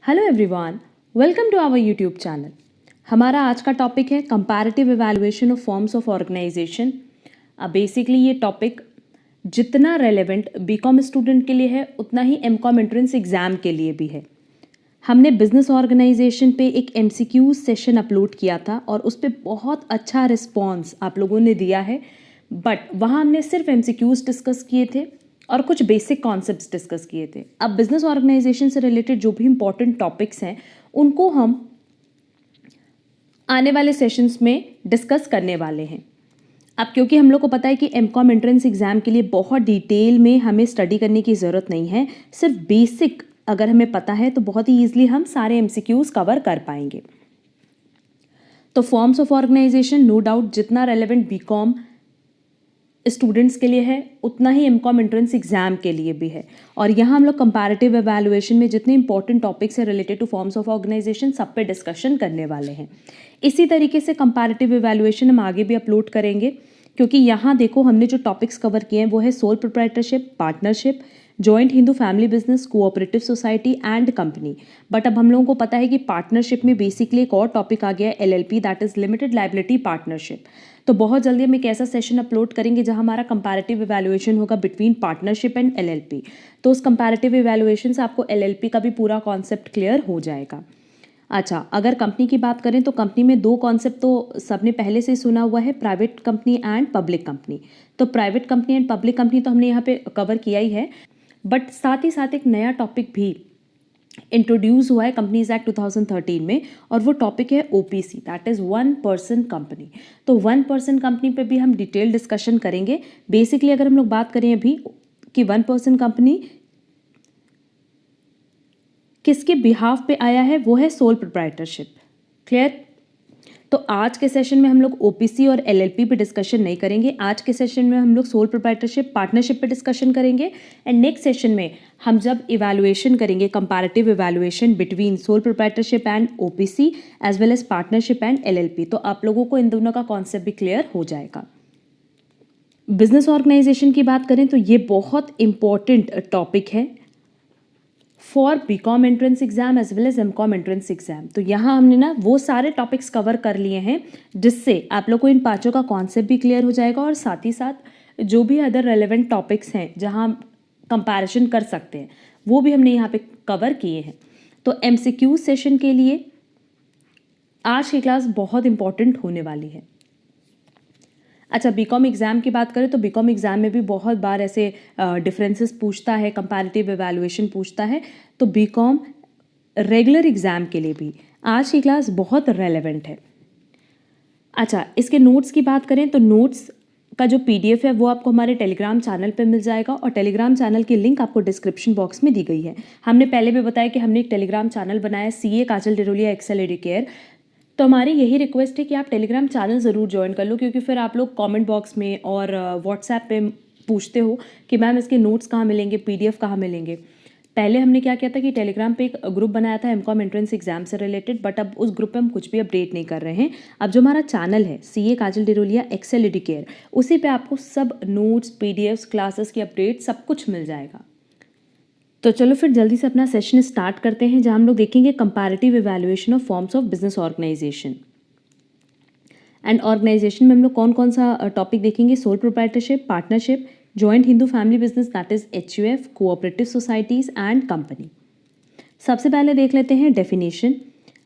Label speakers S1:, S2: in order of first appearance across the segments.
S1: Hello everyone, welcome to our YouTube channel. हमारा आज का टॉपिक है comparative evaluation of forms of organisation. Basically ये टॉपिक जितना रेलेवेंट बीकॉम स्टूडेंट के लिए है उतना ही एमकॉम एंट्रेंस एग्ज़ाम के लिए भी है। हमने बिजनेस ऑर्गेनाइजेशन पे एक एमसीक्यू सेशन अपलोड किया था और उस पर बहुत अच्छा रिस्पॉन्स आप लोगों ने दिया है। बट वहाँ हमने सिर्फ एमसीक्यूज डिस्कस किए थे और कुछ बेसिक कॉन्सेप्ट्स डिस्कस किए थे। अब बिजनेस ऑर्गेनाइजेशन से रिलेटेड जो भी इंपॉर्टेंट टॉपिक्स हैं उनको हम आने वाले सेशंस में डिस्कस करने वाले हैं। अब क्योंकि हम लोग को पता है कि एमकॉम एंट्रेंस एग्ज़ाम के लिए बहुत डिटेल में हमें स्टडी करने की ज़रूरत नहीं है, सिर्फ बेसिक अगर हमें पता है तो बहुत ही ईजिली हम सारे एमसीक्यूज कवर कर पाएंगे। तो forms of organisation no doubt जितना रेलेवेंट बीकॉम स्टूडेंट्स के लिए है उतना ही एमकॉम एंट्रेंस एग्जाम के लिए भी है। और यहाँ हम लोग कंपैरेटिव एवैल्यूएशन में जितने इंपॉर्टेंट टॉपिक्स हैं related to forms of organisation सब पे डिस्कशन करने वाले हैं। इसी तरीके से कंपैरेटिव एवैल्यूएशन हम आगे भी अपलोड करेंगे, क्योंकि यहाँ देखो हमने जो टॉपिक्स कवर किए हैं वो है soul proprietorship, partnership, joint Hindu family business, cooperative society and company. But अब हम लोगों को पता है कि पार्टनरशिप में बेसिकली एक और टॉपिक आ गया है LLP, that is limited liability partnership. तो बहुत जल्दी हम एक ऐसा सेशन अपलोड करेंगे जहां हमारा कंपैरेटिव इवैल्यूएशन होगा बिटवीन पार्टनरशिप एंड एलएलपी। तो उस कंपैरेटिव इवैल्यूएशन से आपको एलएलपी का भी पूरा कॉन्सेप्ट क्लियर हो जाएगा। अच्छा, अगर कंपनी की बात करें तो कंपनी में दो कॉन्सेप्ट तो सबने पहले से सुना हुआ है, private company and public company. तो private company and public company तो हमने यहाँ पे कवर किया ही है, बट साथ ही साथ एक नया टॉपिक भी इंट्रोड्यूस हुआ है कंपनीज एक्ट 2013 में, और वो टॉपिक है OPC, that is one person company. तो वन पर्सन कंपनी पे भी हम डिटेल डिस्कशन करेंगे। बेसिकली अगर हम लोग बात करें अभी कि वन पर्सन कंपनी किसके बिहाफ पे आया है, वो है सोल प्रोप्राइटरशिप। क्लियर? तो आज के सेशन में हम लोग ओपीसी और एलएलपी पे डिस्कशन नहीं करेंगे। आज के सेशन में हम लोग सोल प्रोप्राइटरशिप, पार्टनरशिप पे डिस्कशन करेंगे। एंड नेक्स्ट सेशन में हम जब इवैल्यूएशन करेंगे, comparative evaluation between sole proprietorship and OPC as well as partnership and LLP, तो आप लोगों को इन दोनों का कॉन्सेप्ट भी क्लियर हो जाएगा। बिजनेस ऑर्गेनाइजेशन की बात करें तो ये बहुत इंपॉर्टेंट टॉपिक है for BCom entrance exam as well as MCom entrance exam. तो यहाँ हमने ना वो सारे टॉपिक्स कवर कर लिए हैं जिससे आप लोग को इन पांचों का कॉन्सेप्ट भी क्लियर हो जाएगा, और साथ ही साथ जो भी अदर रेलेवेंट टॉपिक्स हैं जहाँ हम कंपैरिजन कर सकते हैं वो भी हमने यहाँ पे कवर किए हैं। तो एमसीक्यू सेशन के लिए आज की क्लास बहुत इंपॉर्टेंट होने वाली है। अच्छा, बीकॉम एग्ज़ाम की बात करें तो बीकॉम एग्ज़ाम में भी बहुत बार ऐसे डिफरेंसेस पूछता है, कंपैरेटिव एवैल्यूएशन पूछता है। तो बीकॉम रेगुलर एग्ज़ाम के लिए भी आज की क्लास बहुत रेलेवेंट है। अच्छा, इसके नोट्स की बात करें तो नोट्स का जो पीडीएफ है वो आपको हमारे टेलीग्राम चैनल पे मिल जाएगा, और टेलीग्राम चैनल की लिंक आपको डिस्क्रिप्शन बॉक्स में दी गई है। हमने पहले भी बताया कि हमने एक टेलीग्राम चैनल बनाया है, सीए काजल डिरोलिया एक्सेल एडुकेयर। तो हमारी यही रिक्वेस्ट है कि आप टेलीग्राम चैनल ज़रूर ज्वाइन कर लो, क्योंकि फिर आप लोग कमेंट बॉक्स में और व्हाट्सएप पे पूछते हो कि मैम इसके नोट्स कहाँ मिलेंगे, पीडीएफ कहाँ मिलेंगे। पहले हमने क्या किया था कि टेलीग्राम पे एक ग्रुप बनाया था एमकॉम एंट्रेंस एग्जाम से रिलेटेड, बट अब उस ग्रुप पे हम कुछ भी अपडेट नहीं कर रहे हैं। अब जो हमारा चैनल है सीए काजल डिरोलिया एक्सेल एडुकेयर, उसी पे आपको सब नोट्स, पीडीएफ्स, क्लासेस की अपडेट सब कुछ मिल जाएगा। तो चलो फिर जल्दी से अपना सेशन स्टार्ट करते हैं, जहां हम लोग देखेंगे comparative evaluation of forms of business organisation. And organisation में हम लोग कौन कौन सा टॉपिक देखेंगे, sole proprietorship, partnership, joint Hindu family business that is HUF, cooperative societies and company. सबसे पहले देख लेते हैं डेफिनेशन।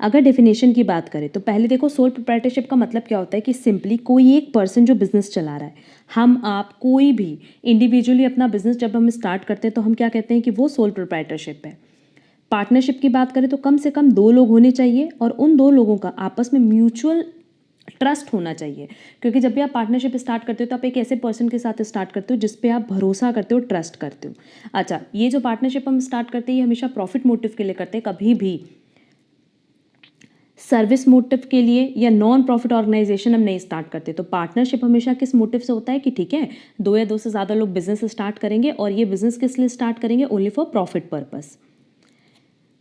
S1: अगर डेफिनेशन की बात करें तो पहले देखो सोल प्रोप्राइटरशिप का मतलब क्या होता है कि सिंपली कोई एक पर्सन जो बिजनेस चला रहा है, हम आप कोई भी इंडिविजुअली अपना बिजनेस जब हम स्टार्ट करते हैं तो हम क्या कहते हैं कि वो सोल प्रोप्राइटरशिप है। पार्टनरशिप की बात करें तो कम से कम दो लोग होने चाहिए, और उन दो लोगों का आपस में म्यूचुअल ट्रस्ट होना चाहिए, क्योंकि जब भी आप पार्टनरशिप स्टार्ट करते हो तो आप एक ऐसे पर्सन के साथ स्टार्ट करते हो जिस पे आप भरोसा करते हो, ट्रस्ट करते हो। अच्छा, ये जो पार्टनरशिप हम स्टार्ट करते हैं ये हमेशा प्रॉफिट मोटिव के लिए करते हैं, कभी भी सर्विस मोटिव के लिए या नॉन प्रॉफिट ऑर्गेनाइजेशन हम नहीं स्टार्ट करते। तो पार्टनरशिप हमेशा किस मोटिव से होता है कि ठीक है, दो या दो से ज़्यादा लोग बिजनेस स्टार्ट करेंगे, और ये बिजनेस किस लिए स्टार्ट करेंगे, ओनली फॉर प्रॉफिट पर्पस।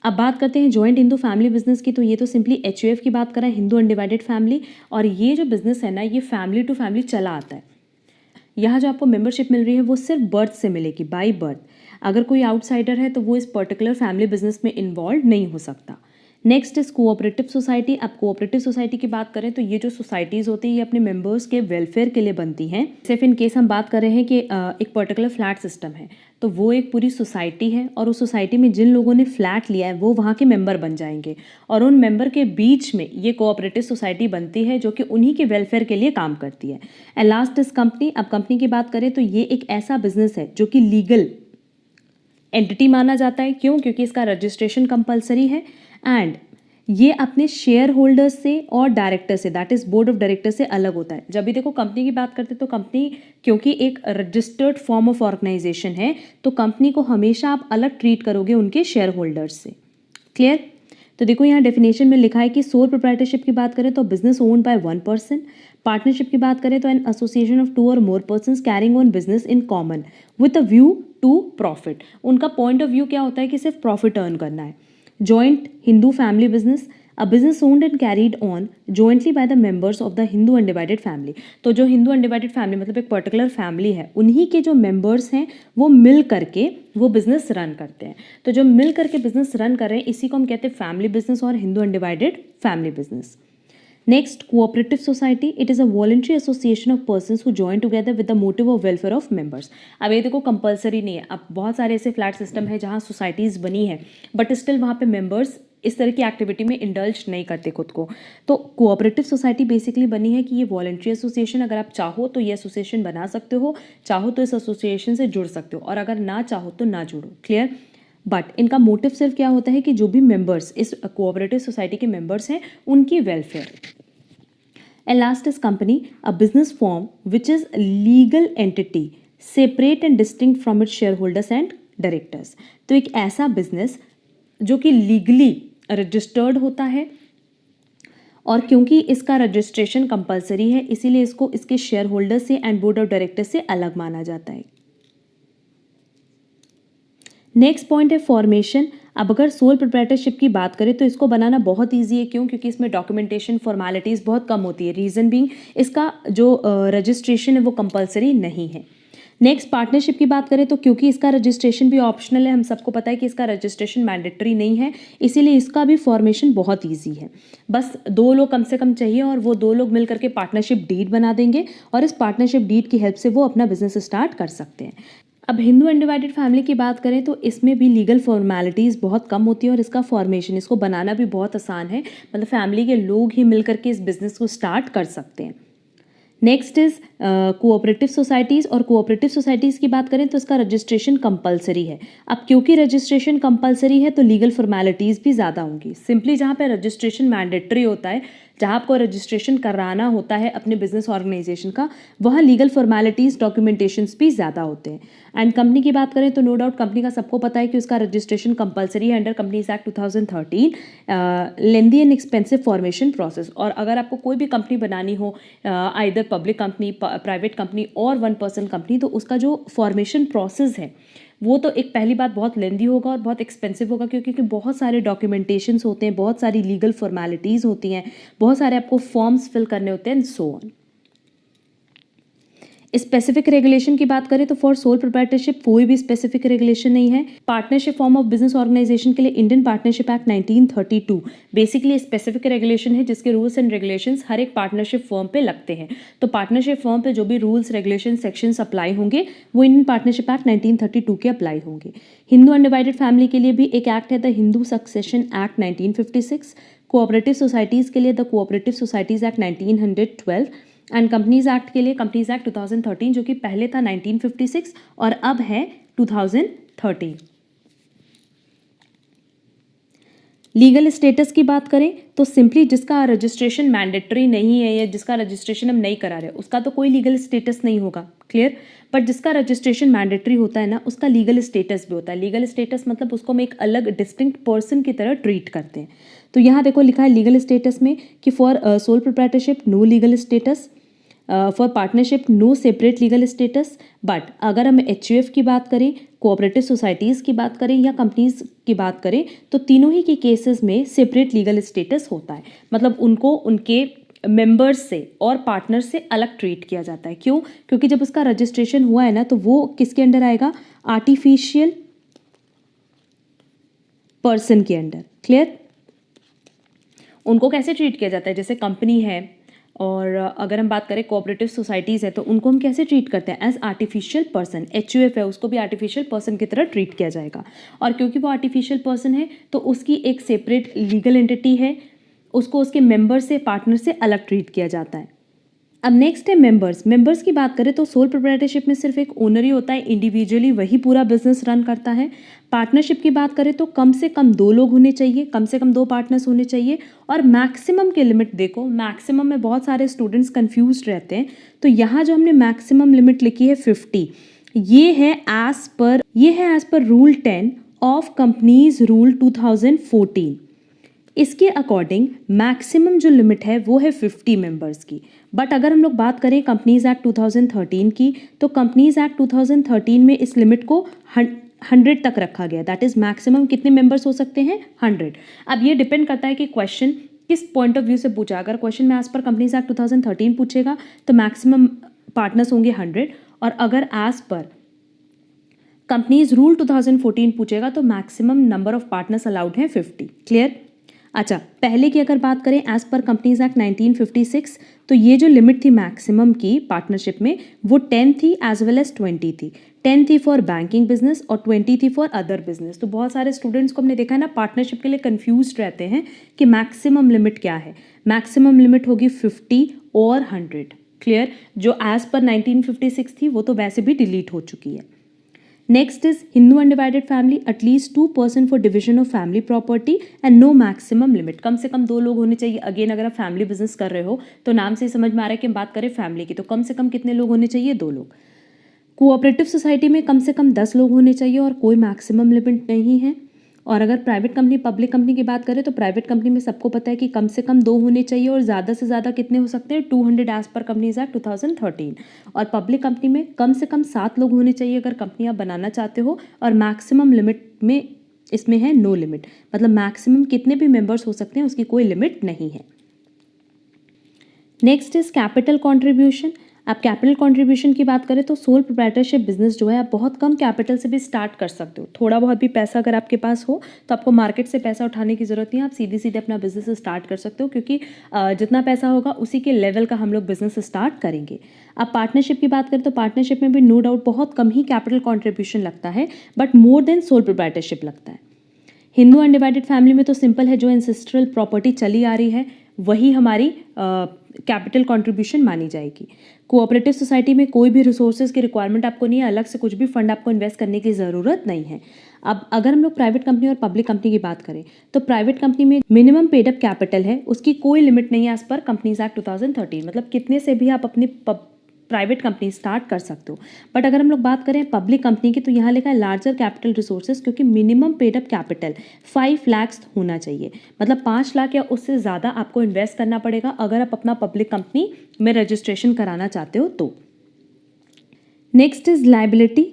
S1: अब बात करते हैं जॉइंट हिंदू फैमिली बिजनेस की, तो ये तो सिंपली एचयूएफ की बात कर रहा है, हिंदू अनडिवाइडेड फैमिली। और ये जो बिजनेस है ना, ये फैमिली टू फैमिली चला आता है। यहाँ जो आपको मेंबरशिप मिल रही है वो सिर्फ बर्थ से मिलेगी, बाय बर्थ। अगर कोई आउटसाइडर है तो वो इस पर्टिकुलर फैमिली बिजनेस में इन्वॉल्व नहीं हो सकता। Next is cooperative society. अब कोऑपरेटिव सोसाइटी की बात करें तो ये जो सोसाइटीज़ होती हैं ये अपने मेंबर्स के वेलफेयर के लिए बनती हैं। सिर्फ इन केस हम बात कर रहे हैं कि एक पर्टिकुलर फ्लैट सिस्टम है तो वो एक पूरी सोसाइटी है और उस सोसाइटी में जिन लोगों ने फ्लैट लिया है वो वहाँ के मेंबर बन जाएंगे और उन मेंबर के बीच में ये कोऑपरेटिव सोसाइटी बनती है जो कि उन्हीं के वेलफेयर के लिए काम करती है। And last is company. अब कंपनी की बात करें तो ये एक ऐसा बिजनेस है जो कि लीगल एंटिटी माना जाता है। क्यों? क्योंकि इसका रजिस्ट्रेशन कंपलसरी है एंड ये अपने शेयर होल्डर्स से और डायरेक्टर से, that is board of director से अलग होता है। जब भी देखो कंपनी की बात करते हैं तो कंपनी क्योंकि एक रजिस्टर्ड फॉर्म ऑफ ऑर्गेनाइजेशन है तो कंपनी को हमेशा आप अलग ट्रीट करोगे उनके शेयर होल्डर्स से। क्लियर? तो देखो यहाँ डेफिनेशन में लिखा है कि सोल प्रोप्राइटरशिप की बात करें तो business owned by one person. Partnership की बात करें तो an association of two or more persons carrying on business in common with a view to profit. उनका पॉइंट ऑफ व्यू क्या होता है कि सिर्फ प्रॉफिट अर्न करना है। Joint Hindu family business, a business owned and carried on jointly by the members of the Hindu undivided family. तो जो हिंदू अनडिवाइडेड फैमिली मतलब एक पर्टिकुलर फैमिली है उन्हीं के जो मेंबर्स हैं वो मिल करके वो बिजनेस रन करते हैं। तो जो मिल करके बिजनेस रन कर रहे हैं इसी को हम कहते हैं फैमिली बिजनेस और Hindu undivided family business. Next, cooperative society. It is a voluntary association of persons who join together with the motive of welfare of members. अब ये देखो कंपलसरी नहीं है। अब बहुत सारे ऐसे फ्लैट सिस्टम है जहाँ सोसाइटीज़ बनी है बट स्टिल वहाँ पे मेंबर्स इस तरह की एक्टिविटी में इंडल्ज नहीं करते खुद को। तो कोऑपरेटिव सोसाइटी बेसिकली बनी है कि ये वॉलंटरी एसोसिएशन, अगर आप चाहो तो ये एसोसिएशन बना सकते हो, चाहो तो इस एसोसिएशन से जुड़ सकते हो और अगर ना चाहो तो ना जुड़ो। क्लियर? बट इनका मोटिव सिर्फ क्या होता है कि जो भी मेंबर्स इस कोऑपरेटिव सोसाइटी के मेंबर्स हैं उनकी welfare. And last is company, a business form which is legal entity separate and distinct from its share holders and directors. तो एक ऐसा बिजनेस जो कि लीगली रजिस्टर्ड होता है और क्योंकि इसका रजिस्ट्रेशन कंपलसरी है इसीलिए इसको इसके शेयर होल्डर से एंड बोर्ड ऑफ डायरेक्टर से अलग माना जाता है। नेक्स्ट पॉइंट है फॉर्मेशन। अब अगर सोल प्रोप्राइटरशिप की बात करें तो इसको बनाना बहुत ईजी है। क्यों? क्योंकि इसमें डॉक्यूमेंटेशन फॉर्मेलिटीज़ बहुत कम होती है। रीज़न बीइंग इसका जो रजिस्ट्रेशन है वो कंपलसरी नहीं है। नेक्स्ट, पार्टनरशिप की बात करें तो क्योंकि इसका रजिस्ट्रेशन भी ऑप्शनल है, हम सबको पता है कि इसका रजिस्ट्रेशन मैंडेटरी नहीं है, इसीलिए इसका भी फॉर्मेशन बहुत ईजी है। बस 2 लोग कम से कम चाहिए और वो 2 लोग मिल करके पार्टनरशिप डीड बना देंगे और इस पार्टनरशिप डीड की हेल्प से वो अपना बिजनेस स्टार्ट कर सकते हैं। अब हिंदू अनडिवाइडेड फैमिली की बात करें तो इसमें भी लीगल फॉर्मेलिटीज़ बहुत कम होती है और इसका फॉर्मेशन, इसको बनाना भी बहुत आसान है। मतलब फैमिली के लोग ही मिल करके इस बिज़नेस को स्टार्ट कर सकते हैं। Next is cooperative societies. और कोऑपरेटिव सोसाइटीज़ की बात करें तो इसका रजिस्ट्रेशन कंपलसरी है। अब क्योंकि रजिस्ट्रेशन कंपलसरी है तो लीगल फॉर्मेलिटीज़ भी ज़्यादा होंगी। सिंपली जहाँ पे रजिस्ट्रेशन मैंडेटरी होता है, जहाँ आपको रजिस्ट्रेशन कराना होता है अपने बिजनेस ऑर्गेनाइजेशन का, वहाँ लीगल फॉर्मेलिटीज़ डॉक्यूमेंटेशंस भी ज़्यादा होते हैं। एंड कंपनी की बात करें तो नो डाउट कंपनी का सबको पता है कि उसका रजिस्ट्रेशन कंपलसरी है under companies act 2013, lengthy and expensive formation process. और अगर आपको कोई भी कंपनी बनानी हो, either public company, private company और वन पर्सन कंपनी, तो उसका जो फॉर्मेशन प्रोसेस है वो तो एक पहली बात बहुत लेंदी होगा और बहुत एक्सपेंसिव होगा क्योंकि बहुत सारे डॉक्यूमेंटेशंस होते हैं, बहुत सारी लीगल फॉर्मेलिटीज़ होती हैं, बहुत सारे आपको फॉर्म्स फिल करने होते हैं and so on. Specific regulation की बात करें तो फॉर सोल प्रोप्राइटरशिप कोई भी स्पेसिफिक रेगुलेशन नहीं है। Partnership form of business organisation के लिए Indian partnership act 1932 basically specific regulation है जिसके रूल्स एंड रेगुलेशंस हर एक पार्टनरशिप फॉर्म पे लगते हैं। तो पार्टनरशिप फॉर्म पे जो भी रूल्स, रेगुलेशन, सेक्शंस अप्लाई होंगे वो इंडियन पार्टनरशिप एक्ट 1932 के अप्लाई होंगे। हिंदू अनडिवाइडेड फैमिली के लिए भी एक एक्ट है, the Hindu succession act 1956। Cooperative societies के लिए the cooperative societies act 1912 and companies act के लिए कंपनीज एक्ट 2013 जो कि पहले था 1956 और अब है 2013। लीगल स्टेटस की बात करें तो सिंपली जिसका रजिस्ट्रेशन मैंडेटरी नहीं है या जिसका रजिस्ट्रेशन हम नहीं करा रहे उसका तो कोई लीगल स्टेटस नहीं होगा। क्लियर? बट जिसका रजिस्ट्रेशन मैंडेटरी होता है ना उसका लीगल स्टेटस भी होता है। लीगल स्टेटस मतलब उसको हम एक अलग डिस्टिंक्ट पर्सन की तरह ट्रीट करते हैं। तो यहाँ देखो लिखा है लीगल स्टेटस में कि for sole proprietorship no legal status, for partnership no separate legal status. But अगर हम HUF की बात करें, कोऑपरेटिव सोसाइटीज़ की बात करें या कंपनीज की बात करें तो तीनों ही के केसेस में सेपरेट लीगल स्टेटस होता है। मतलब उनको उनके मेंबर्स से और पार्टनर से अलग ट्रीट किया जाता है। क्यों? क्योंकि जब उसका रजिस्ट्रेशन हुआ है ना, तो वो किसके अंडर आएगा? आर्टिफिशियल पर्सन के अंडर। क्लियर? उनको कैसे ट्रीट किया जाता है? जैसे कंपनी है और अगर हम बात करें कोऑपरेटिव सोसाइटीज़ है, तो उनको हम कैसे ट्रीट करते हैं? As artificial person. HUF है, उसको भी आर्टिफिशियल पर्सन की तरह ट्रीट किया जाएगा। और क्योंकि वो आर्टिफिशियल पर्सन है तो उसकी एक सेपरेट लीगल एंटिटी है, उसको उसके मेंबर से, पार्टनर से अलग ट्रीट किया जाता है। अब नेक्स्ट है मेंबर्स। मेंबर्स की बात करें तो सोल प्रोप्राइटरशिप में सिर्फ एक ओनर ही होता है, इंडिविजुअली वही पूरा बिजनेस रन करता है। पार्टनरशिप की बात करें तो कम से कम 2 लोग होने चाहिए, कम से कम 2 पार्टनर्स होने चाहिए। और मैक्सिमम के लिमिट देखो, मैक्सिमम में बहुत सारे स्टूडेंट्स कंफ्यूज रहते हैं, तो यहाँ जो हमने मैक्सिमम लिमिट लिखी है 50, ये है as per rule 10 of companies rule 2014। इसके अकॉर्डिंग मैक्सिमम जो लिमिट है वो है 50 मेंबर्स की। बट अगर हम लोग बात करें कंपनीज एक्ट 2013 की, तो कंपनीज एक्ट 2013 में इस लिमिट को 100 तक रखा गया। दैट इज मैक्सिमम कितने मेंबर्स हो सकते हैं? 100। अब ये डिपेंड करता है कि क्वेश्चन किस पॉइंट ऑफ व्यू से पूछा। अगर क्वेश्चन में एज पर कंपनीज एक्ट 2013 पूछेगा तो मैक्सिमम पार्टनर्स होंगे 100, और अगर एज पर कंपनीज रूल 2014 पूछेगा तो maximum number of partners allowed हैं 50। क्लियर? अच्छा, पहले की अगर बात करें एज पर कंपनीज एक्ट 1956, तो ये जो लिमिट थी मैक्सिमम की पार्टनरशिप में वो 10 थी एज वेल एज 20 थी। 10 थी फॉर बैंकिंग बिजनेस और 20 थी फॉर अदर बिजनेस। तो बहुत सारे स्टूडेंट्स को हमने देखा है ना, पार्टनरशिप के लिए कंफ्यूज रहते हैं कि मैक्सिमम लिमिट क्या है। मैक्सिमम लिमिट होगी 50 और 100। क्लियर? जो एज पर 1956 थी वो तो वैसे भी डिलीट हो चुकी है। Next is Hindu undivided family, at least 2% for division of family property and no maximum limit. कम से कम 2 लोग होने चाहिए। अगेन अगर आप फैमिली बिजनेस कर रहे हो तो नाम से समझ में आ रहा है कि हम बात करें फैमिली की, तो कम से कम कितने लोग होने चाहिए? 2 लोग। कोऑपरेटिव सोसाइटी में कम से कम 10 लोग होने चाहिए और कोई मैक्सिमम लिमिट नहीं है। और अगर प्राइवेट कंपनी, पब्लिक कंपनी की बात करें तो प्राइवेट कंपनी में सबको पता है कि कम से कम 2 होने चाहिए और ज़्यादा से ज़्यादा कितने हो सकते हैं? 200 एज पर कंपनीज एक्ट 2013। और पब्लिक कंपनी में कम से कम 7 लोग होने चाहिए अगर कंपनी आप बनाना चाहते हो, और मैक्सिमम लिमिट में इसमें है नो लिमिट, मतलब मैक्सिमम कितने भी मेंबर्स हो सकते हैं उसकी कोई लिमिट नहीं है। Next is capital contribution. आप कैपिटल कंट्रीब्यूशन की बात करें तो सोल प्रोप्राइटरशिप बिजनेस जो है आप बहुत कम कैपिटल से भी स्टार्ट कर सकते हो। थोड़ा बहुत भी पैसा अगर आपके पास हो तो आपको मार्केट से पैसा उठाने की ज़रूरत नहीं है, आप सीधे सीधे अपना बिजनेस स्टार्ट कर सकते हो, क्योंकि जितना पैसा होगा उसी के लेवल का हम लोग बिजनेस स्टार्ट करेंगे। अब पार्टनरशिप की बात करें तो पार्टनरशिप में भी नो डाउट बहुत कम ही कैपिटल कॉन्ट्रीब्यूशन लगता है, but more then sole proprietorship लगता है। हिंदू अनडिवाइडेड फैमिली में तो सिंपल है, जो एंसेस्ट्रल प्रॉपर्टी चली आ रही है वही हमारी कैपिटल कंट्रीब्यूशन मानी जाएगी। कोऑपरेटिव सोसाइटी में कोई भी रिसोर्सेज की रिक्वायरमेंट आपको नहीं है, अलग से कुछ भी फंड आपको इन्वेस्ट करने की ज़रूरत नहीं है। अब अगर हम लोग प्राइवेट कंपनी और पब्लिक कंपनी की बात करें तो प्राइवेट कंपनी में मिनिमम पेड अप कैपिटल है, उसकी कोई लिमिट नहीं है एज पर कंपनीज एक्ट 2013, मतलब कितने से भी आप अपनी प्राइवेट कंपनी स्टार्ट कर सकते हो। बट अगर हम लोग बात करें पब्लिक कंपनी की तो यहाँ लिखा है लार्जर कैपिटल रिसोर्सेज, क्योंकि minimum paid up capital 5 lakh होना चाहिए, मतलब 5 लाख या उससे ज़्यादा आपको इन्वेस्ट करना पड़ेगा अगर आप अपना पब्लिक कंपनी में रजिस्ट्रेशन कराना चाहते हो तो। Next is liability.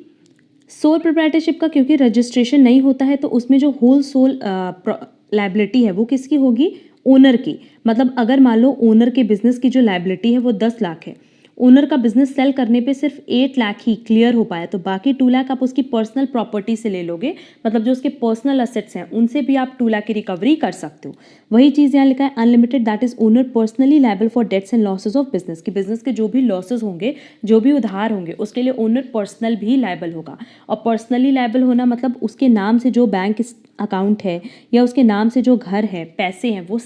S1: Sole proprietorship का क्योंकि रजिस्ट्रेशन नहीं होता है तो उसमें जो होल सोल लायबिलिटी है वो किसकी होगी? ओनर की। मतलब अगर मान लो ओनर के बिजनेस की जो लायबिलिटी है वो 10 लाख है, ओनर का बिजनेस सेल करने पे सिर्फ 8 लाख ही क्लियर हो पाया, तो बाकी 2 लाख आप उसकी पर्सनल प्रॉपर्टी से ले लोगे, मतलब जो उसके पर्सनल असेट्स हैं उनसे भी आप 2 लाख की रिकवरी कर सकते हो। वही चीज़ यहाँ लिखा है unlimited, that is owner personally liable for debts and losses of business, कि बिजनेस के जो भी लॉसेज होंगे, जो भी उधार होंगे उसके लिए ओनर पर्सनल भी लायबल होगा। और पर्सनली लायबल होना मतलब उसके नाम से जो बैंक अकाउंट है या उसके नाम से जो घर है, पैसे हैं, वो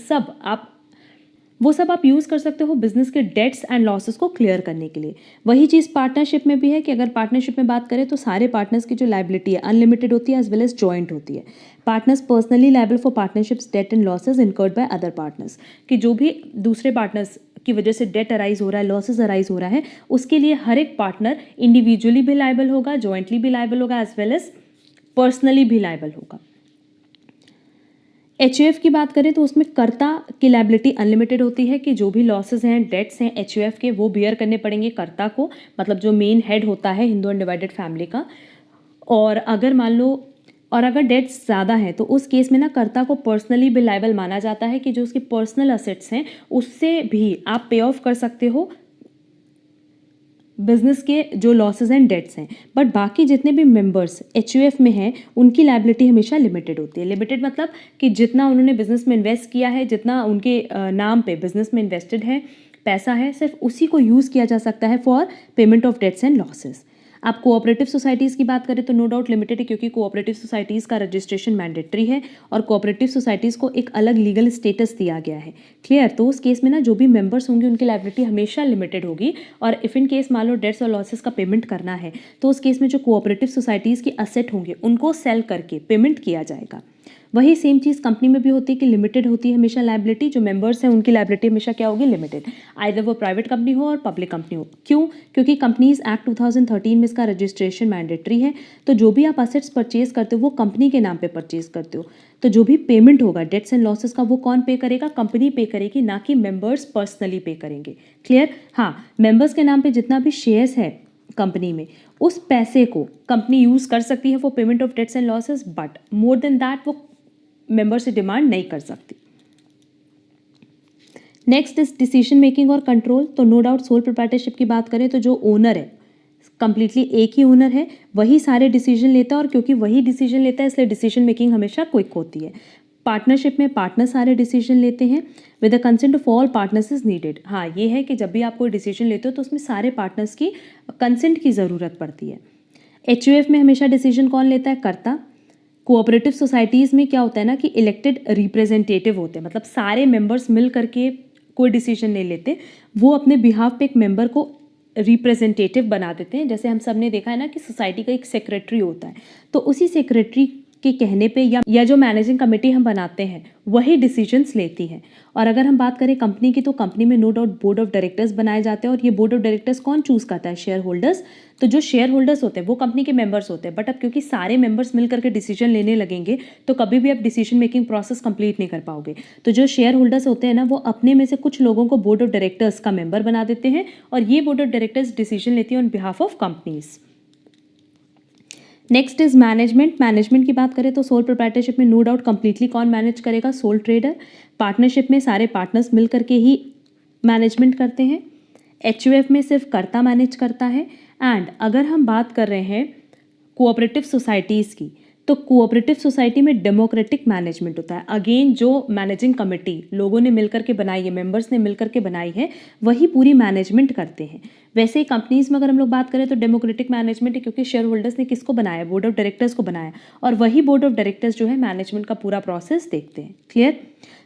S1: सब आप यूज़ कर सकते हो बिजनेस के डेट्स एंड लॉसेस को क्लियर करने के लिए। वही चीज़ पार्टनरशिप में भी है कि अगर पार्टनरशिप में बात करें तो सारे पार्टनर्स की जो लायबिलिटी है अनलिमिटेड होती है एज वेल एज जॉइंट होती है। Partners personally liable for partnership's debt and losses incurred by other partners, कि जो भी दूसरे पार्टनर्स की वजह से डेट अराइज हो रहा है, लॉसेज अराइज हो रहा है, उसके लिए हर एक पार्टनर इंडिविजुअली भी लायबल होगा, जॉइंटली भी लायबल होगा, एज वेल एज पर्सनली भी लायबल होगा। HUF की बात करें तो उसमें कर्ता की लायबिलिटी अनलिमिटेड होती है, कि जो भी लॉसेज हैं, डेट्स हैं HUF के, वो बियर करने पड़ेंगे कर्ता को, मतलब जो मेन हेड होता है हिंदू अनडिवाइडेड फैमिली का। और अगर मान लो और अगर डेट्स ज़्यादा हैं तो उस केस में ना कर्ता को पर्सनली भी लायबल माना जाता है कि जो उसकी पर्सनल असेट्स हैं उससे भी आप पे ऑफ कर सकते हो बिजनेस के जो लॉसेस एंड डेट्स हैं। बट बाकी जितने भी मेंबर्स एचयूएफ में हैं उनकी लायबिलिटी हमेशा लिमिटेड होती है। लिमिटेड मतलब कि जितना उन्होंने बिजनेस में इन्वेस्ट किया है, जितना उनके नाम पे बिजनेस में इन्वेस्टेड है पैसा है, सिर्फ उसी को यूज़ किया जा सकता है for payment of debts and losses. आप कोऑपरेटिव सोसाइटीज़ की बात करें तो नो डाउट लिमिटेड है, क्योंकि कोऑपरेटिव सोसाइटीज़ का रजिस्ट्रेशन मैंडेटरी है और कोऑपरेटिव सोसाइटीज़ को एक अलग लीगल स्टेटस दिया गया है। क्लियर? तो उस केस में ना जो भी मेंबर्स होंगे उनकी लायबिलिटी हमेशा लिमिटेड होगी। और इफ़ इन केस मान लो डेट्स और लॉसेस का पेमेंट करना है तो उस केस में जो कोऑपरेटिव सोसाइटीज़ के असेट होंगे उनको सेल करके पेमेंट किया जाएगा। वही सेम चीज़ कंपनी में भी होती है कि लिमिटेड होती है हमेशा लायबिलिटी। जो मेंबर्स हैं उनकी लायबिलिटी हमेशा क्या होगी? लिमिटेड। आइदर वो प्राइवेट कंपनी हो और पब्लिक कंपनी हो। क्यों? क्योंकि कंपनीज एक्ट 2013 में इसका रजिस्ट्रेशन मैंडेटरी है। तो जो भी आप असेट्स परचेज करते हो वो कंपनी के नाम पे परचेज करते हो, तो जो भी पेमेंट होगा डेट्स एंड लॉसेस का वो कौन पे करेगा? कंपनी पे करेगी, ना कि मेंबर्स पर्सनली पे करेंगे। क्लियर? हाँ, मेंबर्स के नाम पे जितना भी शेयर्स है कंपनी में उस पैसे को कंपनी यूज़ कर सकती है for payment of debts and losses, but more than that वो मेंबर से डिमांड नहीं कर सकती। नेक्स्ट इज डिसीजन मेकिंग और कंट्रोल। तो नो डाउट सोल प्रोप्राइटरशिप की बात करें तो जो ओनर है कंप्लीटली एक ही ओनर है, वही सारे डिसीजन लेता है और क्योंकि वही डिसीजन लेता है इसलिए डिसीजन मेकिंग हमेशा क्विक होती है। पार्टनरशिप में पार्टनर सारे डिसीजन लेते हैं with the consent of all partners is needed. हाँ, ये है कि जब भी आप कोई डिसीजन लेते हो तो उसमें सारे पार्टनर्स की कंसेंट की ज़रूरत पड़ती है। एचयूएफ में हमेशा डिसीजन कौन लेता है? कर्ता। कोऑपरेटिव सोसाइटीज़ में क्या होता है ना कि इलेक्टेड रिप्रेजेंटेटिव होते हैं, मतलब सारे मेंबर्स मिल करके कोई डिसीजन नहीं लेते, वो अपने बिहाफ पे एक मेंबर को रिप्रेजेंटेटिव बना देते हैं। जैसे हम सब ने देखा है ना कि सोसाइटी का एक सेक्रेटरी होता है, तो उसी सेक्रेटरी के कहने पे या जो मैनेजिंग कमेटी हम बनाते हैं वही डिसीजंस लेती है। और अगर हम बात करें कंपनी की तो कंपनी में no doubt board of directors बनाए जाते हैं और ये बोर्ड ऑफ डायरेक्टर्स कौन चूज़ करता है? Shareholders. तो जो शेयर होल्डर्स होते हैं वो कंपनी के मेंबर्स होते हैं, बट अब क्योंकि सारे मेंबर्स मिल करके डिसीजन लेने लगेंगे तो कभी भी आप डिसीजन मेकिंग प्रोसेस कंप्लीट नहीं कर पाओगे। तो जो शेयर होल्डर्स होते हैं ना वो अपने में से कुछ लोगों को बोर्ड ऑफ डायरेक्टर्स का मेंबर बना देते हैं और ये बोर्ड ऑफ डायरेक्टर्स डिसीजन लेती है on behalf of companies. Next is management. Management की बात करें तो सोल प्रोप्राइटरशिप में नो डाउट कंप्लीटली कौन मैनेज करेगा? Soul trader. पार्टनरशिप में सारे पार्टनर्स मिल करके ही मैनेजमेंट करते हैं। एचयूएफ में सिर्फ कर्ता मैनेज करता है। एंड अगर हम बात कर रहे हैं कोऑपरेटिव सोसाइटीज़ की तो कोऑपरेटिव सोसाइटी में डेमोक्रेटिक मैनेजमेंट होता है। अगेन जो मैनेजिंग कमेटी लोगों ने मिलकर के बनाई है, मेंबर्स ने मिलकर के बनाई है, वही पूरी मैनेजमेंट करते हैं। वैसे ही कंपनीज में अगर हम लोग बात करें तो डेमोक्रेटिक मैनेजमेंट है, क्योंकि शेयर होल्डर्स ने किसको बनाया? बोर्ड ऑफ डायरेक्टर्स को बनाया और वही बोर्ड ऑफ डायरेक्टर्स जो है मैनेजमेंट का पूरा प्रोसेस देखते हैं। क्लियर?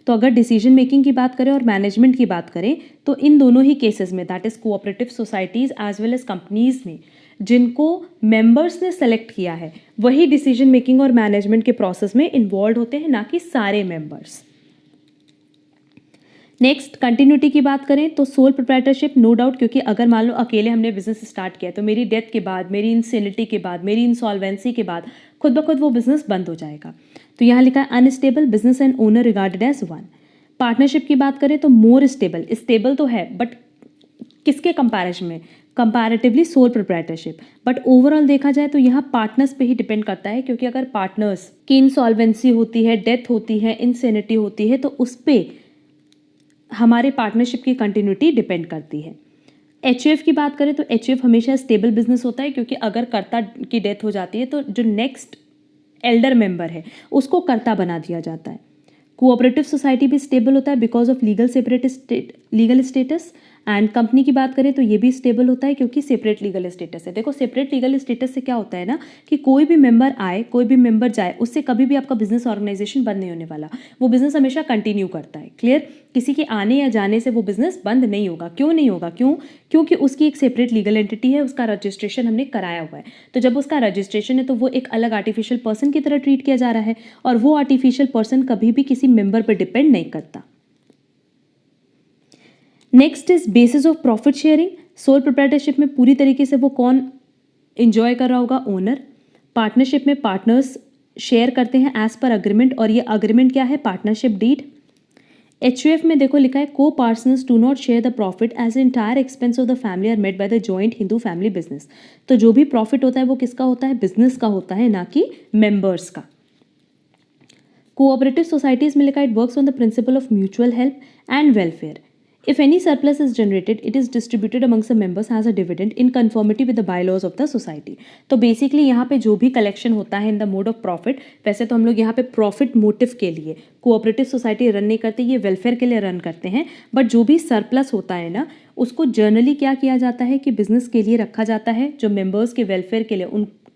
S1: तो अगर डिसीजन मेकिंग की बात करें और मैनेजमेंट की बात करें तो इन दोनों ही केसेस में that is cooperative societies as well as companies में जिनको मेंबर्स ने सेलेक्ट किया है वही डिसीजन मेकिंग और मैनेजमेंट के प्रोसेस में इन्वॉल्व होते हैं, ना कि सारे मेंबर्स। नेक्स्ट कंटिन्यूटी की बात करें तो सोल प्रोप्राइटरशिप नो डाउट, क्योंकि अगर मान लो अकेले हमने बिजनेस स्टार्ट किया तो मेरी डेथ के बाद, मेरी इंसेनिटी के बाद, मेरी इंसॉल्वेंसी के बाद खुद ब खुद वो बिजनेस बंद हो जाएगा। तो यहाँ लिखा है unstable business and owner regarded as one. Partnership की बात करें तो मोर स्टेबल, स्टेबल तो है बट किसके कंपैरिजन में? Comparatively sole proprietorship. But overall देखा जाए तो यहाँ पार्टनर्स पे ही डिपेंड करता है, क्योंकि अगर पार्टनर्स की इंसॉल्वेंसी होती है, डेथ होती है, इंसेनिटी होती है तो उस पर हमारे पार्टनरशिप की कंटिन्यूटी डिपेंड करती है। एचयूएफ की बात करें तो एचयूएफ हमेशा स्टेबल बिजनेस होता है, क्योंकि अगर कर्ता की डेथ हो जाती है तो जो नेक्स्ट एल्डर मेंबर है उसको कर्ता बना दिया जाता है। कोऑपरेटिव सोसाइटी भी स्टेबल होता है because of legal status. And company की बात करें तो ये भी स्टेबल होता है क्योंकि सेपरेट लीगल स्टेटस है। देखो सेपरेट लीगल स्टेटस से क्या होता है ना कि कोई भी मेंबर आए, कोई भी मेंबर जाए, उससे कभी भी आपका बिजनेस ऑर्गेनाइजेशन बंद नहीं होने वाला। वो बिजनेस हमेशा कंटिन्यू करता है। क्लियर? किसी के आने या जाने से वो बिजनेस बंद नहीं होगा। क्यों नहीं होगा? क्योंकि उसकी एक सेपरेट लीगल एंटिटी है, उसका रजिस्ट्रेशन हमने कराया हुआ है। तो जब उसका रजिस्ट्रेशन है तो वो एक अलग आर्टिफिशियल पर्सन की तरह ट्रीट किया जा रहा है और वो आर्टिफिशियल पर्सन कभी भी किसी मेंबर पर डिपेंड नहीं करता। Next is basis of profit sharing. Soul proprietorship में पूरी तरीके से वो कौन इंजॉय कर रहा होगा? ओनर। पार्टनरशिप में पार्टनर्स शेयर करते हैं एज पर अग्रीमेंट, और ये अग्रीमेंट क्या है? Partnership deed. एचयूएफ में देखो लिखा है को partners do not share the profit as entire expense of the family are made by the joint Hindu family business. तो जो भी प्रॉफिट होता है वो किसका होता है? बिजनेस का होता है, ना कि मेंबर्स का। कोऑपरेटिव सोसाइटीज में लिखा it works on the principle of mutual help and welfare. If any surplus is generated, it is distributed amongst the members as a dividend in conformity with the bylaws of the society. तो basically यहाँ पे जो भी collection होता है in the mode of profit, वैसे तो हम लोग यहाँ पे प्रॉफिट मोटिव के लिए कोऑपरेटिव सोसाइटी रन नहीं करते, ये वेलफेयर के लिए रन करते हैं. बट जो भी सरप्लस होता है ना, उसको जनरली क्या किया जाता है कि बिजनेस के लिए रखा जाता है, जो मेंबर्स के वेलफेयर के लिए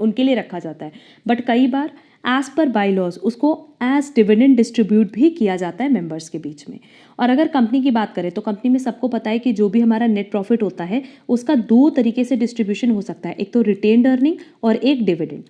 S1: उनके लिए रखा जाता है. बट कई बार एज पर बाई लॉज उसको एज डिविडेंड डिस्ट्रीब्यूट भी किया जाता है मेंबर्स के बीच में. और अगर कंपनी की बात करें तो कंपनी में सबको पता है कि जो भी हमारा नेट प्रॉफिट होता है उसका दो तरीके से डिस्ट्रीब्यूशन हो सकता है, एक तो रिटेन्ड अर्निंग और एक डिविडेंड.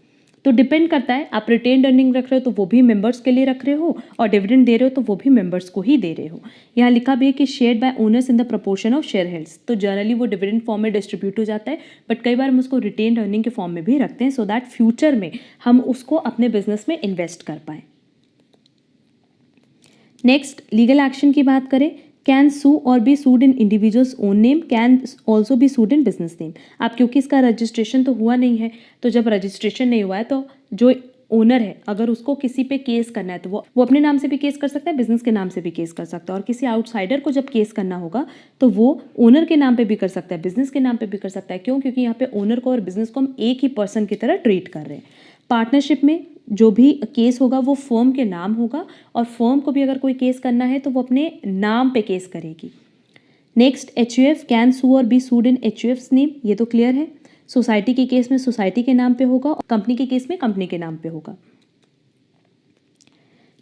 S1: तो डिपेंड करता है, आप रिटेन्ड अर्निंग रख रहे हो तो वो भी मेंबर्स के लिए रख रहे हो, और डिविडेंड दे रहे हो तो वो भी मेंबर्स को ही दे रहे हो. यहाँ लिखा भी है कि shared by owners in the proportion of share helds. तो जनरली वो डिविडेंड फॉर्म में डिस्ट्रीब्यूट हो जाता है, बट कई बार हम उसको रिटेन्ड अर्निंग के फॉर्म में भी रखते हैं, सो दैट फ्यूचर में हम उसको अपने बिजनेस में इन्वेस्ट कर पाएँ. नेक्स्ट, लीगल एक्शन की बात करें, कैन सू और be sued in individual's own name, can also be sued in business name. अब क्योंकि इसका रजिस्ट्रेशन तो हुआ नहीं है, तो जब रजिस्ट्रेशन नहीं हुआ है तो जो ओनर है अगर उसको किसी पे केस करना है तो वो अपने नाम से भी केस कर सकता है, बिजनेस के नाम से भी केस कर सकता है. और किसी आउटसाइडर को जब केस करना होगा तो वो ओनर के नाम पे भी कर सकता है, बिजनेस के नाम पे भी कर सकता है. क्यों? क्योंकि यहाँ पे ओनर को और बिजनेस को हम एक ही पर्सन की तरह ट्रीट कर रहे हैं. पार्टनरशिप में जो भी केस होगा वो फर्म के नाम होगा, और फर्म को भी अगर कोई केस करना है तो वो अपने नाम पे केस करेगी. नेक्स्ट, HUF कैन सू और be sued in HUF's name. ये तो क्लियर है. सोसाइटी के केस में सोसाइटी के नाम पे होगा, और कंपनी के केस में कंपनी के नाम पे होगा.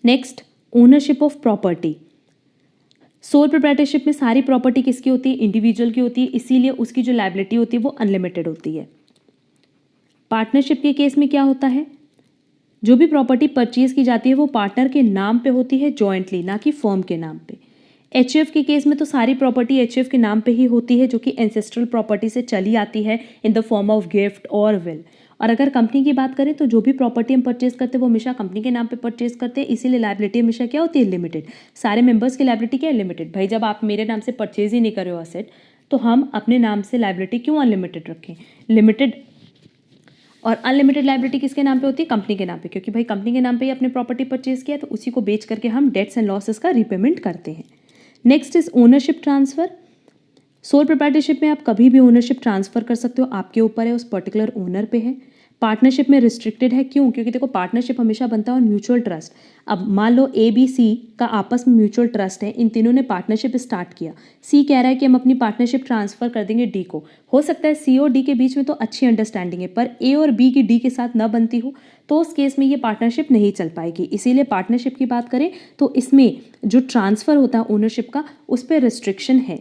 S1: Next, ownership of property. Soul proprietorship में सारी प्रॉपर्टी किसकी होती है? इंडिविजुअल की होती है, इसीलिए उसकी जो लायबिलिटी होती है वो अनलिमिटेड होती है. पार्टनरशिप के केस में क्या होता है? जो भी प्रॉपर्टी परचेज की जाती है वो पार्टनर के नाम पे होती है जॉइंटली, ना कि फर्म के नाम पे. HUF के केस में तो सारी प्रॉपर्टी HUF के नाम पे ही होती है, जो कि एंसेस्ट्रल प्रॉपर्टी से चली आती है in the form of gift और विल. और अगर कंपनी की बात करें तो जो भी प्रॉपर्टी हम परचेज करते हैं वो हमेशा कंपनी के नाम पे परचेज करते हैं, इसीलिए लायबिलिटी हमेशा क्या होती है? लिमिटेड. सारे मेंबर्स की लायबिलिटी क्या है? लिमिटेड. भाई जब आप मेरे नाम से परचेज ही नहीं कर रहे हो असेट, तो हम अपने नाम से लायबिलिटी क्यों अनलिमिटेड रखें? लिमिटेड और अनलिमिटेड लायबिलिटी किसके नाम पे होती है? कंपनी के नाम पे, क्योंकि भाई कंपनी के नाम पे ही अपने प्रॉपर्टी परचेज किया तो उसी को बेच करके हम डेट्स एंड लॉसेस का रीपेमेंट करते हैं. Next is ownership transfer. Soul proprietorship में आप कभी भी ओनरशिप ट्रांसफर कर सकते हो, आपके ऊपर है, उस पर्टिकुलर ओनर पे है. पार्टनरशिप में रिस्ट्रिक्टेड है. क्यों? क्योंकि देखो पार्टनरशिप हमेशा बनता है और म्यूचुअल ट्रस्ट. अब मान लो ABC का आपस में म्यूचुअल ट्रस्ट है, इन तीनों ने पार्टनरशिप स्टार्ट किया. C कह रहा है कि हम अपनी पार्टनरशिप ट्रांसफर कर देंगे D को. हो सकता है C और D के बीच में तो अच्छी अंडरस्टैंडिंग है, पर A और B की D के साथ न बनती हो, तो उस केस में ये पार्टनरशिप नहीं चल पाएगी. इसीलिए पार्टनरशिप की बात करें तो इसमें जो ट्रांसफर होता है ओनरशिप का, उस पर रिस्ट्रिक्शन है.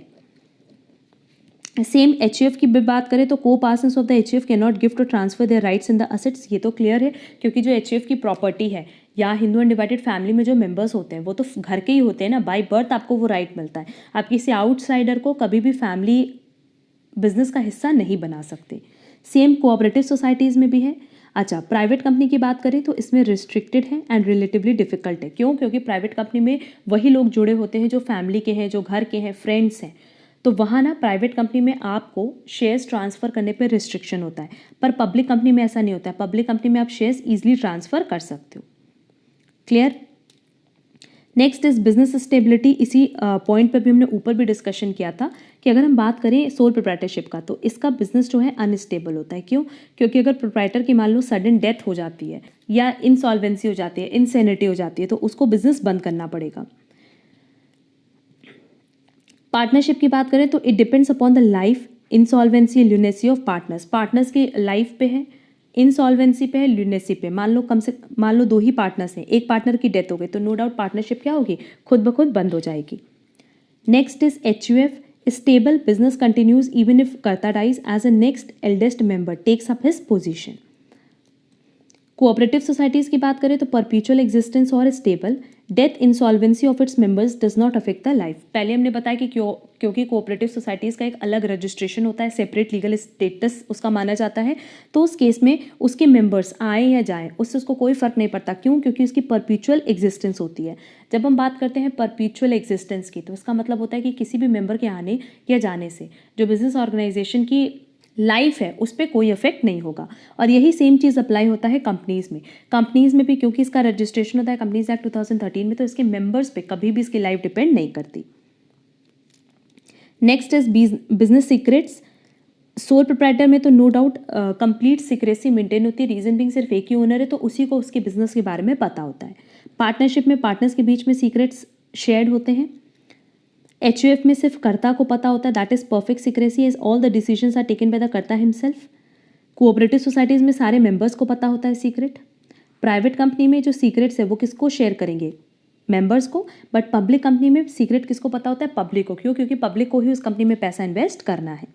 S1: सेम HUF की भी बात करें तो coparceners of the HUF can not gift or transfer their rights in the assets. ये तो क्लियर है, क्योंकि जो HUF की प्रॉपर्टी है या हिंदू अनडिवाइडेड फैमिली में जो मेंबर्स होते हैं वो तो घर के ही होते हैं ना, बाय बर्थ आपको वो राइट मिलता है. आप किसी आउटसाइडर को कभी भी फैमिली बिजनेस का हिस्सा नहीं बना सकते. सेम कोऑपरेटिव सोसाइटीज़ में भी है. अच्छा, प्राइवेट कंपनी की बात करें तो इसमें रिस्ट्रिक्टेड है एंड रिलेटिवली डिफिकल्ट है. क्यों? क्योंकि प्राइवेट कंपनी में वही लोग जुड़े होते हैं जो फैमिली के हैं, जो घर के हैं, फ्रेंड्स हैं. तो वहाँ ना प्राइवेट कंपनी में आपको शेयर्स ट्रांसफ़र करने पे रिस्ट्रिक्शन होता है, पर पब्लिक कंपनी में ऐसा नहीं होता है. पब्लिक कंपनी में आप शेयर्स ईजिली ट्रांसफ़र कर सकते हो. Clear? Next is business stability. इसी पॉइंट पर भी हमने ऊपर भी डिस्कशन किया था कि अगर हम बात करें सोल प्रोप्राइटरशिप का तो इसका बिजनेस जो है अनस्टेबल होता है. क्यों? क्योंकि अगर प्रोप्राइटर की मान लो सडन डेथ हो जाती है या इंसॉल्वेंसी हो जाती है, इनसेनिटी हो जाती है, तो उसको बिजनेस बंद करना पड़ेगा. पार्टनरशिप की बात करें तो it depends upon the life, insolvency, lunacy of partners. Partners की लाइफ पे है, इंसॉल्वेंसी पे है, ल्यूनेसी पे. मान लो दो ही पार्टनर्स हैं, एक पार्टनर की डेथ हो गई तो नो डाउट पार्टनरशिप क्या होगी? खुद ब खुद बंद हो जाएगी. Next is HUF. Stable business continues even if karta dies as a next eldest member takes up his position. Cooperative societies की बात करें तो परपीचुअल एग्जिस्टेंस और stable. Death insolvency of its members does not affect the life. पहले हमने बताया कि क्योंकि कोऑपरेटिव सोसाइटीज़ का एक अलग रजिस्ट्रेशन होता है, सेपरेट लीगल स्टेटस उसका माना जाता है, तो उस केस में उसके मेंबर्स आए या जाएं उससे उसको कोई फ़र्क नहीं पड़ता. क्यों? क्योंकि उसकी परपीचुअल एग्जिस्टेंस होती है. जब हम बात करते हैं परपीचुअल एग्जिस्टेंस की तो इसका मतलब होता है कि किसी भी मेंबर के आने या जाने से जो बिजनेस ऑर्गेनाइजेशन की लाइफ है उस पर कोई इफेक्ट नहीं होगा। और यही सेम चीज़ अप्लाई होता है कंपनीज़ में भी क्योंकि इसका रजिस्ट्रेशन होता है कंपनीज एक्ट 2013 में, तो इसके मेंबर्स पे कभी भी इसकी लाइफ डिपेंड नहीं करती। Next is business secrets. Sole proprietor में तो no doubt complete secrecy maintain होती है, रीजन बिंग सिर्फ एक ही ओनर है तो उसी को उसके बिजनेस के बारे में पता होता है। पार्टनरशिप में पार्टनर्स के बीच में सीक्रेट्स शेयर्ड होते हैं। HUF में सिर्फ कर्ता को पता होता है, that is perfect secrecy as all the decisions are taken by the karta himself. Cooperative societies में सारे मेंबर्स को पता होता है सीक्रेट। प्राइवेट कंपनी में जो सीक्रेट्स है वो किसको शेयर करेंगे, मेंबर्स को, बट पब्लिक कंपनी में सीक्रेट किसको पता होता है, पब्लिक को। क्यों? क्योंकि पब्लिक को ही उस कंपनी में पैसा इन्वेस्ट करना है।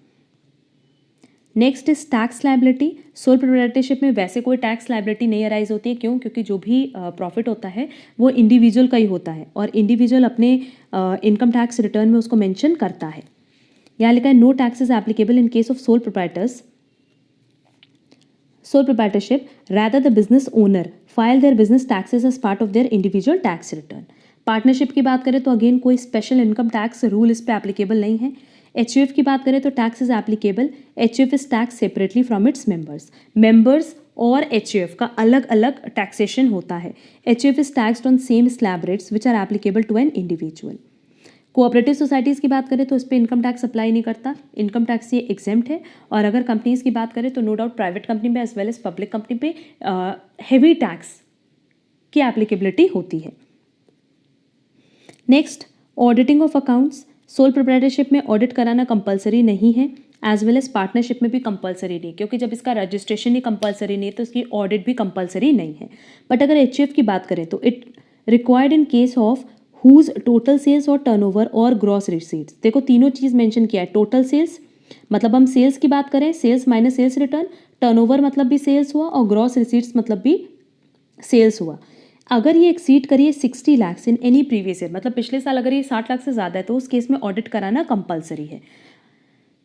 S1: Next is tax liability. Soul proprietorship में वैसे कोई टैक्स लायबिलिटी नहीं अराइज होती है। क्यों? क्योंकि जो भी प्रॉफिट होता है वो इंडिविजुअल का ही होता है और इंडिविजुअल अपने इनकम टैक्स रिटर्न में उसको मेंशन करता है। यहाँ लिखा है no tax is applicable in case of sole proprietorship, rather the business owner file their business taxes as part of their individual tax return। Partnership की बात करें तो अगेन कोई स्पेशल इनकम टैक्स रूल इस पे एप्लीकेबल नहीं है। HUF की बात करें तो tax is applicable. HUF is tax separately from its members और HUF का अलग अलग टैक्सेशन होता है। HUF is taxed on same slab rates which are applicable to an individual. Cooperative societies की बात करें तो इस पर इनकम टैक्स अप्लाई नहीं करता, इनकम टैक्स ये एग्जेम्प्ट है। और अगर कंपनीज़ की बात करें तो नो डाउट प्राइवेट कंपनी में as well as public company पे हेवी टैक्स की एप्लीकेबिलिटी होती है। Next, auditing of accounts. Sole proprietorship में ऑडिट कराना कंपलसरी नहीं है, एज वेल एज पार्टनरशिप में भी कंपलसरी नहीं, क्योंकि जब इसका रजिस्ट्रेशन ही कंपलसरी नहीं है तो इसकी ऑडिट भी कंपलसरी नहीं है। बट अगर HUF की बात करें तो it required in case of whose total sales और टर्नओवर और ग्रॉस रिसीट्स। देखो तीनों चीज़ मेंशन किया है। टोटल सेल्स मतलब हम सेल्स की बात करें, sales minus sales return, turnover मतलब भी सेल्स हुआ और ग्रॉस रिसीट्स मतलब भी सेल्स हुआ। अगर ये एक्सीड करिए 60 lakh in any previous year, मतलब पिछले साल अगर ये 60 लाख से ज़्यादा है तो उस केस में ऑडिट कराना कंपलसरी है।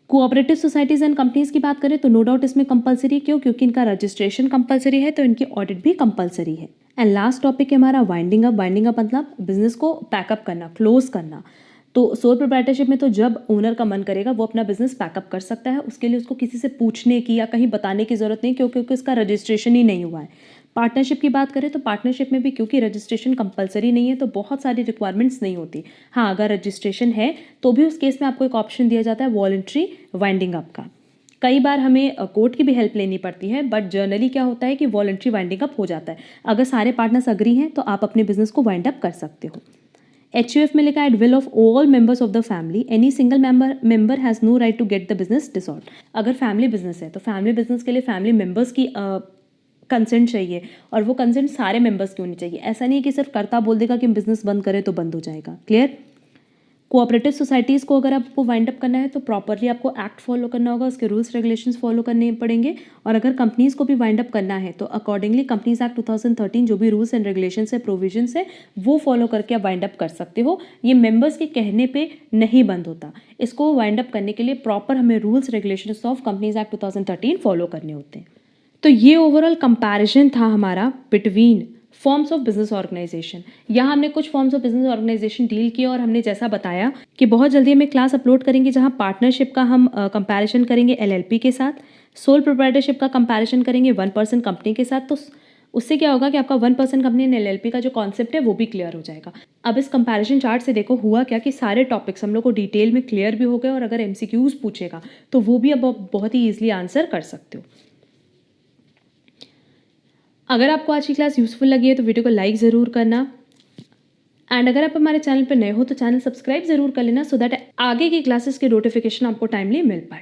S1: कोऑपरेटिव सोसाइटीज़ एंड कंपनीज़ की बात करें तो नो डाउट इसमें कंपलसरी। क्यों? क्योंकि इनका रजिस्ट्रेशन कंपलसरी है तो इनकी ऑडिट भी कंपलसरी है। एंड लास्ट टॉपिक है हमारा वाइंडिंग अप। वाइंडिंग अप मतलब बिजनेस को पैकअप करना, क्लोज करना। तो सोल प्रोप्राइटरशिप में तो जब ओनर का मन करेगा वो अपना बिजनेस पैकअप कर सकता है, उसके लिए उसको किसी से पूछने की या कहीं बताने की ज़रूरत नहीं, क्योंकि उसका रजिस्ट्रेशन ही नहीं हुआ है। पार्टनरशिप की बात करें तो पार्टनरशिप में भी क्योंकि रजिस्ट्रेशन कंपलसरी नहीं है तो बहुत सारी रिक्वायरमेंट्स नहीं होती। हाँ, अगर रजिस्ट्रेशन है तो भी उस केस में आपको एक ऑप्शन दिया जाता है वॉलंटरी वाइंडिंग अप का। कई बार हमें कोर्ट की भी हेल्प लेनी पड़ती है, बट जर्नली क्या होता है कि वॉलंटरी वाइंडिंग अप हो जाता है। अगर सारे पार्टनर्स अग्री हैं तो आप अपने बिजनेस को वाइंड अप कर सकते हो। HUF में लिखा है at will of all members of the family, any single member has no right to get the business dissolve. अगर फैमिली बिजनेस है तो फैमिली बिजनेस के लिए फैमिली मेंबर्स की कंसेंट चाहिए और वो कंसेंट सारे मेंबर्स की होनी चाहिए। ऐसा नहीं कि सिर्फ कर्ता बोल देगा कि हम बिजनेस बंद करें तो बंद हो जाएगा। क्लियर? कोऑपरेटिव सोसाइटीज़ को अगर आपको वाइंड अप करना है तो प्रॉपरली आपको एक्ट फॉलो करना होगा, उसके रूल्स रेगुलेशंस फॉलो करने पड़ेंगे। और अगर कंपनीज़ को भी वाइंड अप करना है तो अकॉर्डिंगली कंपनीज एक्ट 2013 जो भी रूल्स एंड रेगुलेशंस है, प्रोविजंस है, वो फॉलो करके आप वाइंड अप कर सकते हो। ये मेंबर्स के कहने पे नहीं बंद होता। इसको वाइंड अप करने के लिए प्रॉपर हमें rules regulations of companies act 2013 follow करने होते हैं। तो ये ओवरऑल कंपैरिजन था हमारा between forms of business organisation. यहाँ हमने कुछ forms of business organisation deal किया और हमने जैसा बताया कि बहुत जल्दी हमें क्लास अपलोड करेंगे जहाँ पार्टनरशिप का हम कंपैरिजन करेंगे LLP के साथ, सोल प्रोप्राइटरशिप का कंपैरिजन करेंगे 1 पर्सन कंपनी के साथ। तो उससे क्या होगा कि आपका 1 पर्सन कंपनी एंड LLP का जो कॉन्सेप्ट है वो भी क्लियर हो जाएगा। अब इस कंपैरिजन चार्ट से देखो हुआ क्या कि सारे टॉपिक्स हम लोग को डिटेल में क्लियर भी हो गए और अगर MCQs पूछेगा तो वो भी अब बहुत ही ईजिली आंसर कर सकते हो। अगर आपको आज की क्लास यूज़फुल लगी है तो वीडियो को लाइक ज़रूर करना एंड अगर आप हमारे चैनल पर नए हो तो चैनल सब्सक्राइब ज़रूर कर लेना सो दैट आगे की क्लासेस के नोटिफिकेशन आपको टाइमली मिल पाए।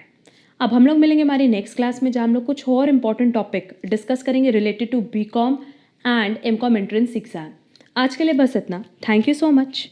S1: अब हम लोग मिलेंगे हमारी नेक्स्ट क्लास में जहाँ हम लोग कुछ और इंपॉर्टेंट टॉपिक डिस्कस करेंगे related to BCom and MCom entrance exam. आज के लिए बस इतना। Thank you so much.